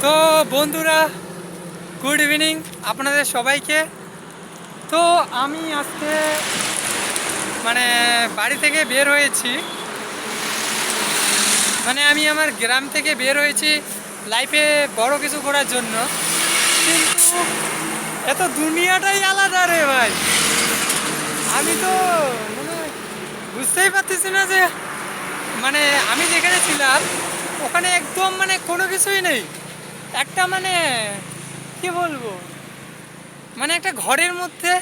তো বন্ধুরা, good evening আপনাদের সবাইকে। তো আমি আজকে মানে বাড়ি থেকে বের হয়েছি, আমি আমার গ্রাম থেকে বের হয়েছি লাইফে বড় কিছু করার জন্য। কিন্তু এত দুনিয়াটাই আলাদা রে ভাই। আমি তো বুঝতেই পারতেছি না যে আমি যেখানে ছিলাম ওখানে একদম কোনো কিছুই নেই। একটা কি বলবো, একটা ঘরের মধ্যে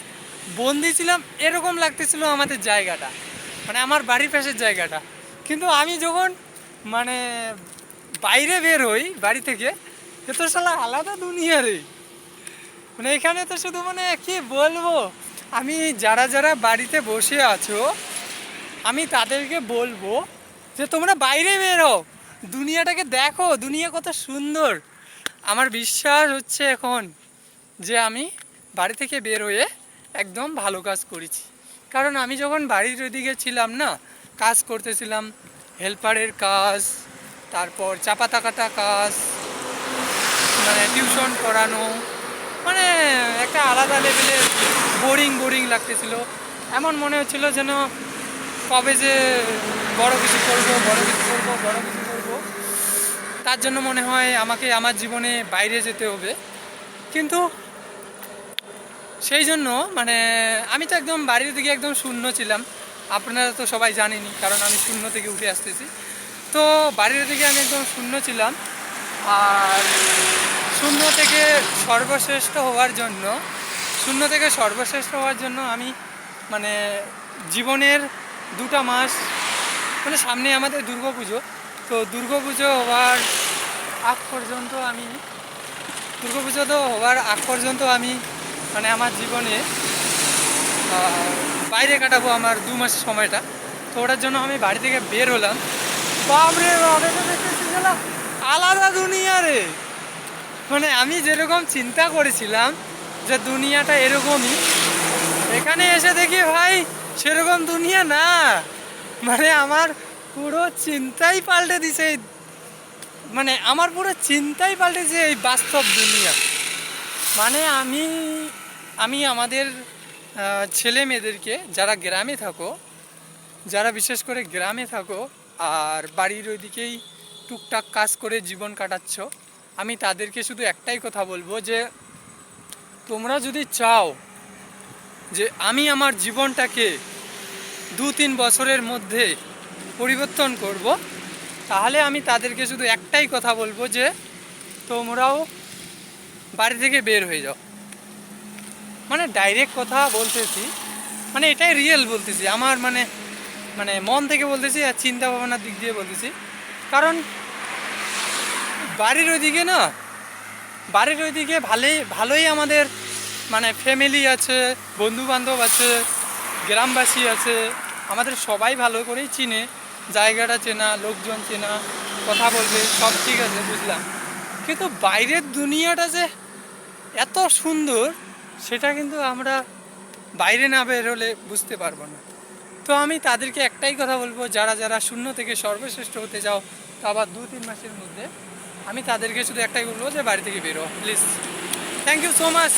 বন্দি ছিলাম এরকম লাগতেছিল আমাদের জায়গাটা, আমার বাড়ির পাশের জায়গাটা। কিন্তু আমি যখন মানে বাইরে বের হই বাড়ি থেকে, এ তো শালা আলাদা দুনিয়া রে। এখানে তো শুধু কি বলবো, আমি যারা যারা বাড়িতে বসে আছো আমি তাদেরকে বলবো যে তোমরা বাইরে বের হও, দুনিয়াটাকে দেখো, দুনিয়া কত সুন্দর। আমার বিশ্বাস হচ্ছে এখন যে আমি বাড়ি থেকে বের হয়ে একদম ভালো কাজ করেছি। কারণ আমি যখন বাড়ির ওইদিকে ছিলাম না, কাজ করতেছিলাম, হেল্পারের কাজ, তারপর চাপাতা কাটা কাজ, টিউশন পড়ানো, একটা আলাদা লেভেলের বোরিং বোরিং লাগতেছিল। এমন মনে হচ্ছিল যেন কবে যে বড় কিছু করবো, বড় কিছু করবো, বড় কিছু করবো। তার জন্য মনে হয় আমাকে আমার জীবনে বাইরে যেতে হবে। কিন্তু সেই জন্য আমি তো একদম বাড়ির দিকে একদম শূন্য ছিলাম। আপনারা তো সবাই জানেনই, কারণ আমি শূন্য থেকে উঠে আসতেছি। তো বাড়ির দিকে আমি একদম শূন্য ছিলাম। আর শূন্য থেকে সর্বশ্রেষ্ঠ হওয়ার জন্য, আমি জীবনের 2টা মাস, সামনে আমাদের দুর্গাপুজো। তো দুর্গাপুজো হওয়ার আগ পর্যন্ত আমি আমার জীবনে বাইরে কাটাবো আমার 2 মাসের সময়টা। তো ওটার জন্য আমি বাড়ি থেকে বের হলাম। বাপরে বাপ, এটা দেখতেছি আলাদা দুনিয়া রে। আমি যেরকম চিন্তা করেছিলাম যে দুনিয়াটা এরকমই, এখানে এসে দেখি ভাই সেরকম দুনিয়া না। আমার পুরো চিন্তাই পাল্টে দিছে, এই বাস্তব দুনিয়া। আমি আমাদের ছেলে মেয়েদেরকে, যারা বিশেষ করে গ্রামে থাকো আর বাড়ির ওইদিকেই টুকটাক কাজ করে জীবন কাটাচ্ছ, আমি তাদেরকে শুধু একটাই কথা বলবো যে তোমরা যদি চাও যে আমি আমার জীবনটাকে 2-3 বছরের মধ্যে পরিবর্তন করব, তাহলে আমি তাদেরকে শুধু একটাই কথা বলবো যে তোমরাও বাড়ি থেকে বের হয়ে যাও। ডাইরেক্ট কথা বলতেছি, এটাই রিয়েল বলতেছি, আমার মন থেকে বলতেছি আর চিন্তা ভাবনার দিক দিয়ে বলতেছি। কারণ বাড়ির ওইদিকে ভালোই আমাদের ফ্যামিলি আছে, বন্ধু বান্ধব আছে, গ্রামবাসী আছে, আমাদের সবাই ভালো করেই চিনে, জায়গাটা চেনা, লোকজন চেনা, কথা বলবে, সব ঠিক আছে, বুঝলাম। কিন্তু বাইরের দুনিয়াটা যে এত সুন্দর, সেটা কিন্তু আমরা বাইরে না বের হলে বুঝতে পারবো না। তো আমি তাদেরকে একটাই কথা বলবো, যারা যারা শূন্য থেকে সর্বশ্রেষ্ঠ হতে চাও, তা আবার 2-3 মাসের মধ্যে, আমি তাদেরকে শুধু একটাই বলবো যে বাড়ি থেকে বেরো please. Thank you so much.